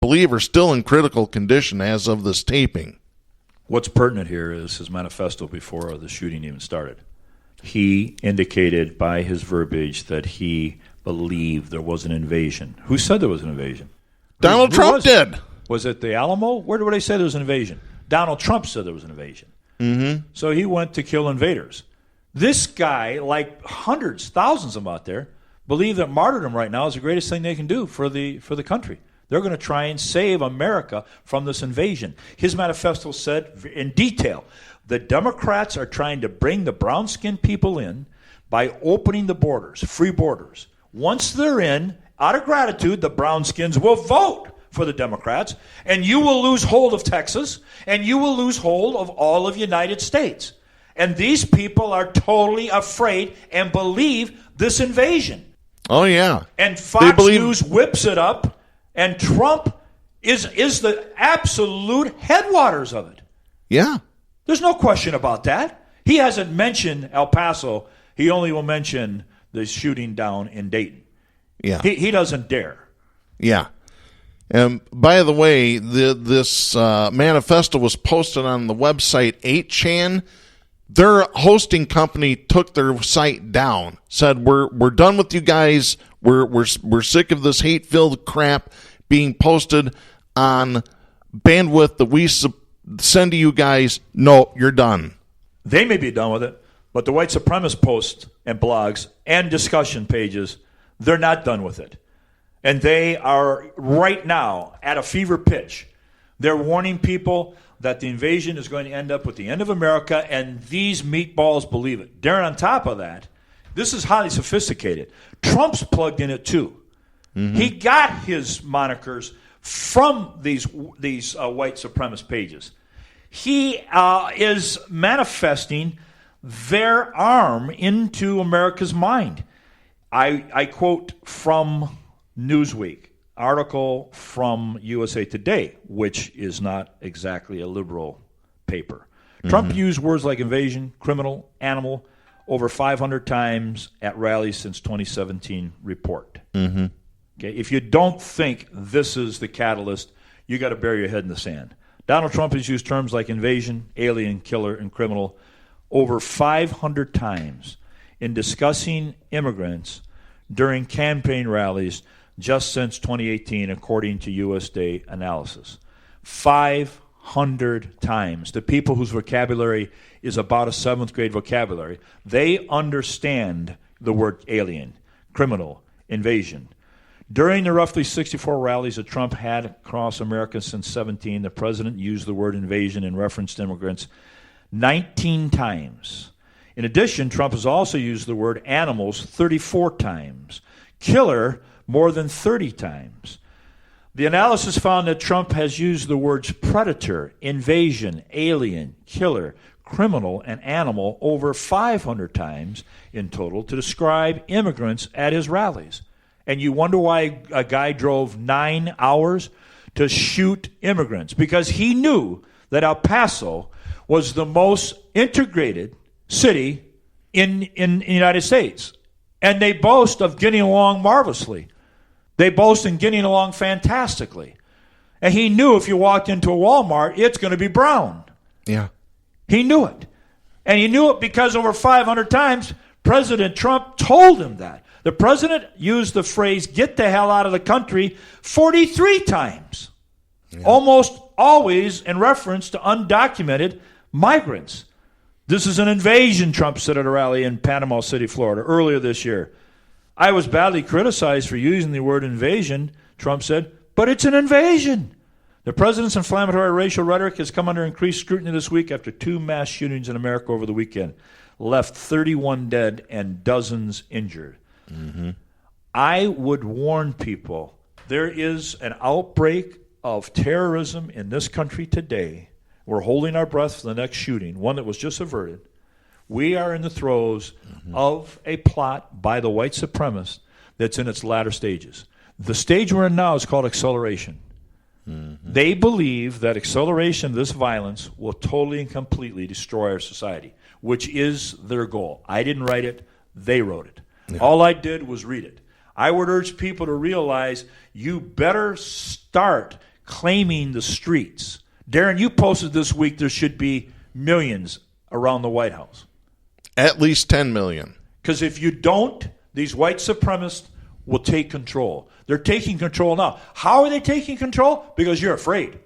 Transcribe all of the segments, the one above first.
believe are still in critical condition as of this taping. What's pertinent here is his manifesto before the shooting even started. He indicated by his verbiage that he believed there was an invasion. Who said there was an invasion? Donald Trump did. Was it the Alamo? Where would they say there was an invasion? Donald Trump said there was an invasion. Mm-hmm. So he went to kill invaders. This guy, like hundreds, thousands of them out there, believe that martyrdom right now is the greatest thing they can do for the country. They're going to try and save America from this invasion. His manifesto said in detail, the Democrats are trying to bring the brown-skinned people in by opening the borders, free borders. Once they're in, out of gratitude, the brown-skins will vote for the Democrats, and you will lose hold of Texas, and you will lose hold of all of the United States. And these people are totally afraid and believe this invasion. Oh, yeah. And Fox News whips it up, and Trump is the absolute headwaters of it. Yeah. There's no question about that. He hasn't mentioned El Paso. He only will mention the shooting down in Dayton. Yeah. He doesn't dare. Yeah. And by the way, this manifesto was posted on the website 8chan. Their hosting company took their site down. Said we're done with you guys. We're sick of this hate-filled crap being posted on bandwidth that we send to you guys. No, you're done. They may be done with it, but the white supremacist posts and blogs and discussion pages, they're not done with it. And they are right now at a fever pitch. They're warning people that the invasion is going to end up with the end of America, and these meatballs believe it. Darren, on top of that, this is highly sophisticated. Trump's plugged in it too. Mm-hmm. He got his monikers from these white supremacist pages. He is manifesting their arm into America's mind. I quote from Newsweek, article from USA Today, which is not exactly a liberal paper. Mm-hmm. Trump used words like invasion, criminal, animal over 500 times at rallies since 2017 report. Mm-hmm. Okay, if you don't think this is the catalyst, you got to bury your head in the sand. Donald Trump has used terms like invasion, alien, killer, and criminal over 500 times in discussing immigrants during campaign rallies just since 2018, according to USA analysis. 500 times. The people whose vocabulary is about a 7th grade vocabulary, they understand the word alien, criminal, invasion. During the roughly 64 rallies that Trump had across America since 17, the president used the word invasion in reference to immigrants 19 times. In addition, Trump has also used the word animals 34 times, killer more than 30 times. The analysis found that Trump has used the words predator, invasion, alien, killer, criminal, and animal over 500 times in total to describe immigrants at his rallies. And you wonder why a guy drove 9 hours to shoot immigrants, because he knew that El Paso was the most integrated city in the United States. And they boast of getting along marvelously. They boast in getting along fantastically. And he knew if you walked into a Walmart, it's going to be brown. Yeah. He knew it. And he knew it because over 500 times, President Trump told him that. The president used the phrase, get the hell out of the country, 43 times. Yeah. Almost always in reference to undocumented migrants. This is an invasion, Trump said at a rally in Panama City, Florida, earlier this year. I was badly criticized for using the word invasion, Trump said, but it's an invasion. The president's inflammatory racial rhetoric has come under increased scrutiny this week after 2 mass shootings in America over the weekend, left 31 dead and dozens injured. Mm-hmm. I would warn people, there is an outbreak of terrorism in this country today. We're holding our breath for the next shooting, one that was just averted. We are in the throes of a plot by the white supremacists that's in its latter stages. The stage we're in now is called acceleration. Mm-hmm. They believe that acceleration of this violence will totally and completely destroy our society, which is their goal. I didn't write it. They wrote it. Yeah. All I did was read it. I would urge people to realize you better start claiming the streets. Darren, you posted this week there should be millions around the White House. At least 10 million. Because if you don't, these white supremacists will take control. They're taking control now. How are they taking control? Because you're afraid.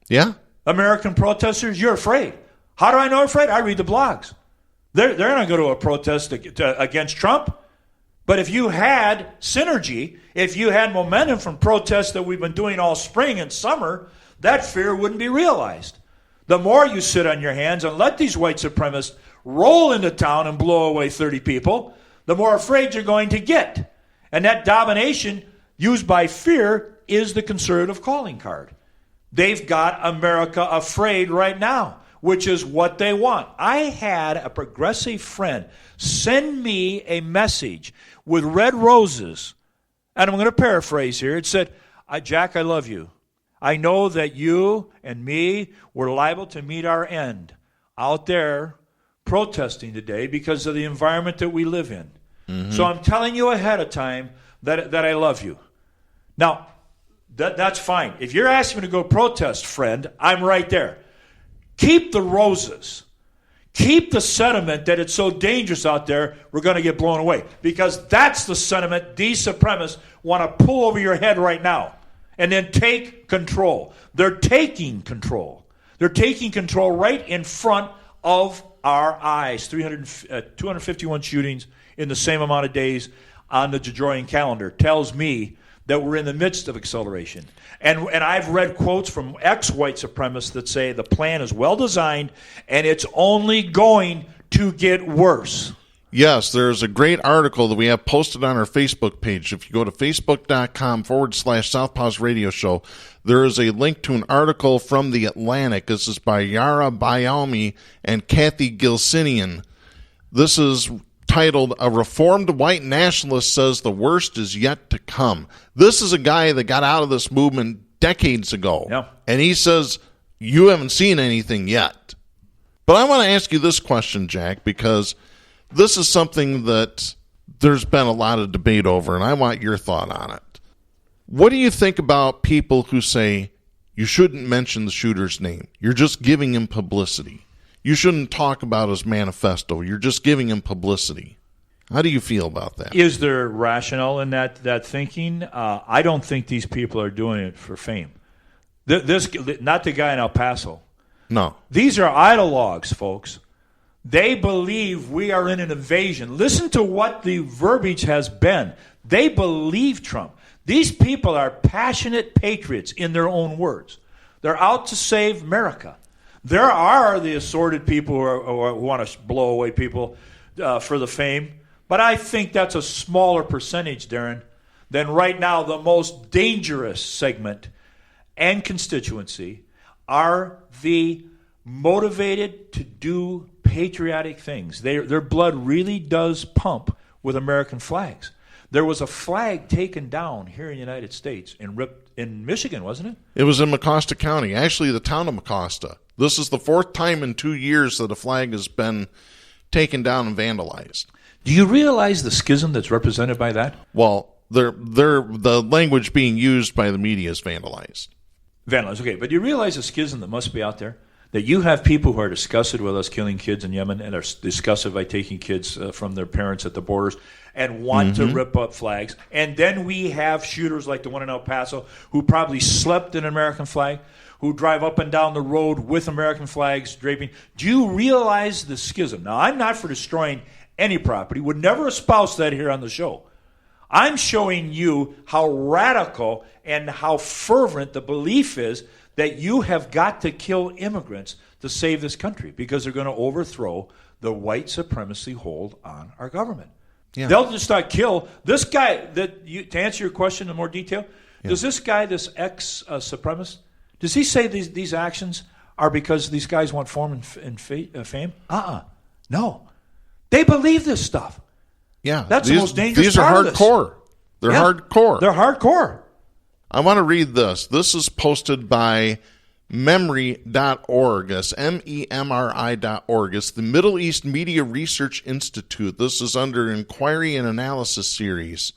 Yeah. American protesters, you're afraid. How do I know you're afraid? I read the blogs. They're not going to a protest against Trump. But if you had synergy, if you had momentum from protests that we've been doing all spring and summer, that fear wouldn't be realized. The more you sit on your hands and let these white supremacists roll into town and blow away 30 people, the more afraid you're going to get. And that domination used by fear is the conservative calling card. They've got America afraid right now, which is what they want. I had a progressive friend send me a message with red roses, and I'm going to paraphrase here. It said, Jack, I love you. I know that you and me were liable to meet our end out there protesting today because of the environment that we live in. Mm-hmm. So I'm telling you ahead of time that I love you. Now, that's fine. If you're asking me to go protest, friend, I'm right there. Keep the roses. Keep the sentiment that it's so dangerous out there, we're going to get blown away. Because that's the sentiment these supremacists want to pull over your head right now. And then take control. They're taking control. They're taking control right in front of our eyes. 251 shootings in the same amount of days on the Gregorian calendar tells me that we're in the midst of acceleration. And I've read quotes from ex-white supremacists that say the plan is well designed and it's only going to get worse. Yes, there's a great article that we have posted on our Facebook page. If you go to facebook.com/Southpaws Radio Show, there is a link to an article from The Atlantic. This is by Yara Bayomi and Kathy Gilsinian. This is titled, "A Reformed White Nationalist Says the Worst is Yet to Come." This is a guy that got out of this movement decades ago. Yeah. And he says, you haven't seen anything yet. But I want to ask you this question, Jack, because this is something that there's been a lot of debate over, and I want your thought on it. What do you think about people who say you shouldn't mention the shooter's name? You're just giving him publicity. You shouldn't talk about his manifesto. You're just giving him publicity. How do you feel about that? Is there rationale in that thinking? I don't think these people are doing it for fame. This not the guy in El Paso. No. These are ideologues, folks. They believe we are in an invasion. Listen to what the verbiage has been. They believe Trump. These people are passionate patriots in their own words. They're out to save America. There are the assorted people who want to blow away people for the fame, but I think that's a smaller percentage, Darren, than right now the most dangerous segment and constituency are the motivated to do patriotic things. Their blood really does pump with American flags. There was a flag taken down here in the United States in Michigan, wasn't it? It was in Mecosta County, actually the town of Mecosta. This is the fourth time in 2 years that a flag has been taken down and vandalized. Do you realize the schism that's represented by that? Well, the language being used by the media is vandalized. Vandalized, okay. But do you realize the schism that must be out there? That you have people who are disgusted with us killing kids in Yemen and are disgusted by taking kids from their parents at the borders and want to rip up flags. And then we have shooters like the one in El Paso who probably slept in an American flag, who drive up and down the road with American flags draping. Do you realize the schism? Now, I'm not for destroying any property. Would never espouse that here on the show. I'm showing you how radical and how fervent the belief is that you have got to kill immigrants to save this country because they're going to overthrow the white supremacy hold on our government. Yeah. They'll just not kill this guy. To answer your question in more detail, does this guy, this ex-supremacist, does he say these actions are because these guys want fame and fame? No. They believe this stuff. Yeah. That's the most dangerous These part are of this. hardcore. They're hardcore. They're hardcore. I want to read this. This is posted by MEMRI.org. That's MEMRI.org. It's the Middle East Media Research Institute. This is under Inquiry and Analysis Series.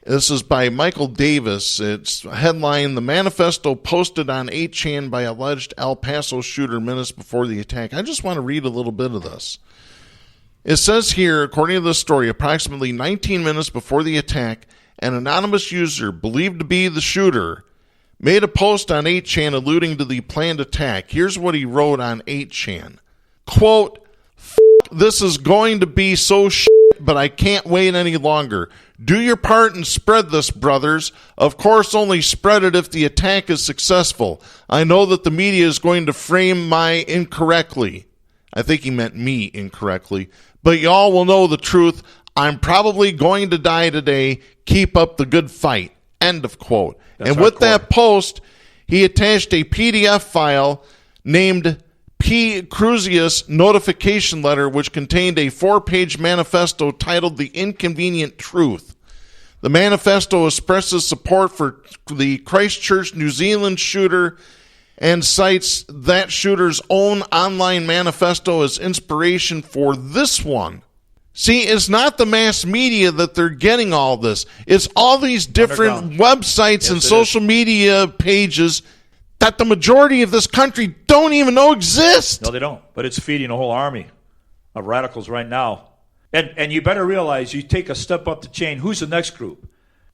This is by Michael Davis. It's headline, "The Manifesto Posted on 8chan by Alleged El Paso Shooter Minutes Before the Attack." I just want to read a little bit of this. It says here, according to this story, approximately 19 minutes before the attack, an anonymous user believed to be the shooter made a post on 8chan alluding to the planned attack. Here's what he wrote on 8chan. Quote, "This is going to be so shit, but I can't wait any longer. Do your part and spread this, brothers. Of course, only spread it if the attack is successful. I know that the media is going to frame my incorrectly." I think he meant me incorrectly. "But y'all will know the truth. I'm probably going to die today. Keep up the good fight." End of quote. And with that post, he attached a PDF file named P. Cruzius notification letter, which contained a 4-page manifesto titled "The Inconvenient Truth." The manifesto expresses support for the Christchurch, New Zealand shooter and cites that shooter's own online manifesto as inspiration for this one. See, it's not the mass media that they're getting all this. It's all these different websites and social media pages that the majority of this country don't even know exist. No, they don't. But it's feeding a whole army of radicals right now. And you better realize, you take a step up the chain, who's the next group?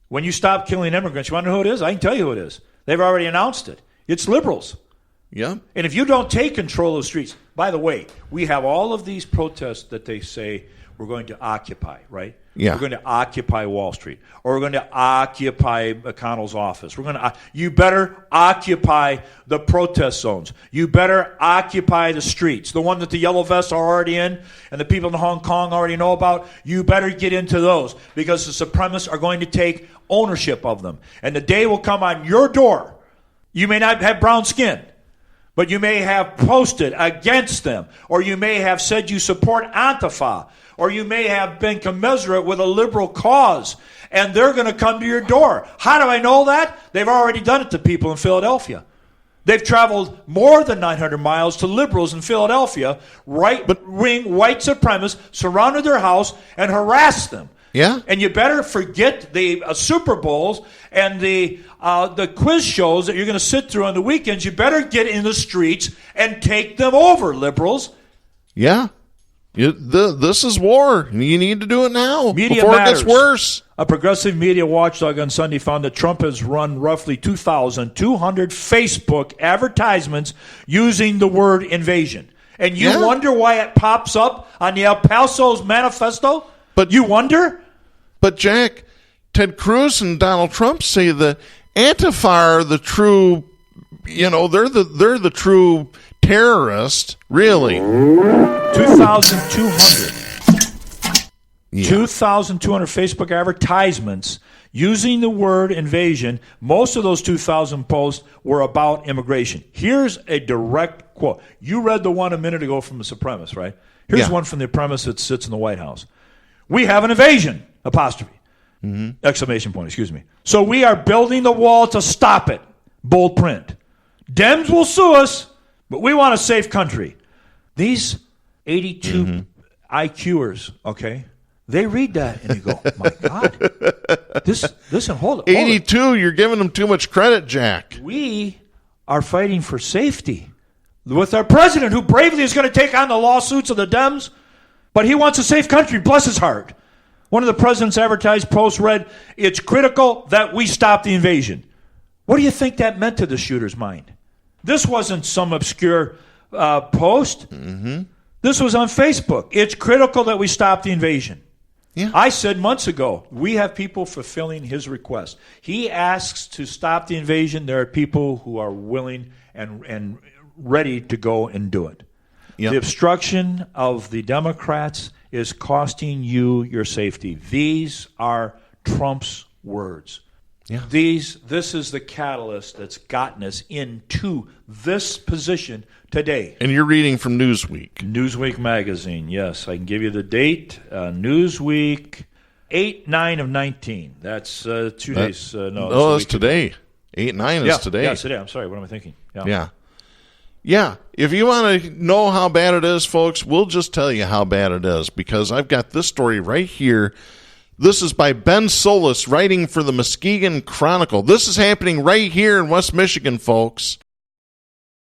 When you stop killing immigrants, you want to know who it is? I can tell you who it is. They've already announced it. It's liberals. Yeah. And if you don't take control of the streets, by the way, we have all of these protests that they say we're going to occupy, right? Yeah. We're going to occupy Wall Street, or we're going to occupy McConnell's office. You better occupy the protest zones. You better occupy the streets, the one that the yellow vests are already in and the people in Hong Kong already know about. You better get into those, because the supremacists are going to take ownership of them. And the day will come on your door. You may not have brown skin, but you may have posted against them, or you may have said you support Antifa, or you may have been commensurate with a liberal cause, and they're going to come to your door. How do I know that? They've already done it to people in Philadelphia. They've traveled more than 900 miles to liberals in Philadelphia, right-wing white supremacists, surrounded their house and harassed them. Yeah. And you better forget the Super Bowls and the quiz shows that you're going to sit through on the weekends. You better get in the streets and take them over, liberals. Yeah. This is war. You need to do it now Media before matters. it gets worse. A progressive media watchdog on Sunday found that Trump has run roughly 2,200 Facebook advertisements using the word invasion. And you wonder why it pops up on the El Paso's manifesto? But you wonder? But, Jack, Ted Cruz and Donald Trump say that Antifa are the true, they're the true terrorist, really. 2,200. Yeah. 2,200 Facebook advertisements using the word invasion. Most of those 2,000 posts were about immigration. Here's a direct quote. You read the one a minute ago from the supremacist, right? Here's one from the supremacist that sits in the White House. "We have an invasion, apostrophe, exclamation point, excuse me. So we are building the wall to stop it, bold print. Dems will sue us, but we want a safe country." These 82 IQers, okay, they read that and you go, my God, listen, hold it. 82, you're giving them too much credit, Jack. We are fighting for safety with our president, who bravely is going to take on the lawsuits of the Dems. But he wants a safe country, bless his heart. One of the president's advertised posts read, "It's critical that we stop the invasion." What do you think that meant to the shooter's mind? This wasn't some obscure post. This was on Facebook. It's critical that we stop the invasion. Yeah. I said months ago, we have people fulfilling his request. He asks to stop the invasion. There are people who are willing and ready to go and do it. Yep. The obstruction of the Democrats is costing you your safety. These are Trump's words. Yeah. This is the catalyst that's gotten us into this position today. And you're reading from Newsweek. Newsweek magazine, yes. I can give you the date. Newsweek, 8/9 of 19. That's 2 days. No, that's today. 8/9 is today. Yeah, it's today. I'm sorry. What am I thinking? Yeah. If you want to know how bad it is, folks, we'll just tell you how bad it is, because I've got this story right here. This is by Ben Solis, writing for the Muskegon Chronicle. This is happening right here in West Michigan, folks.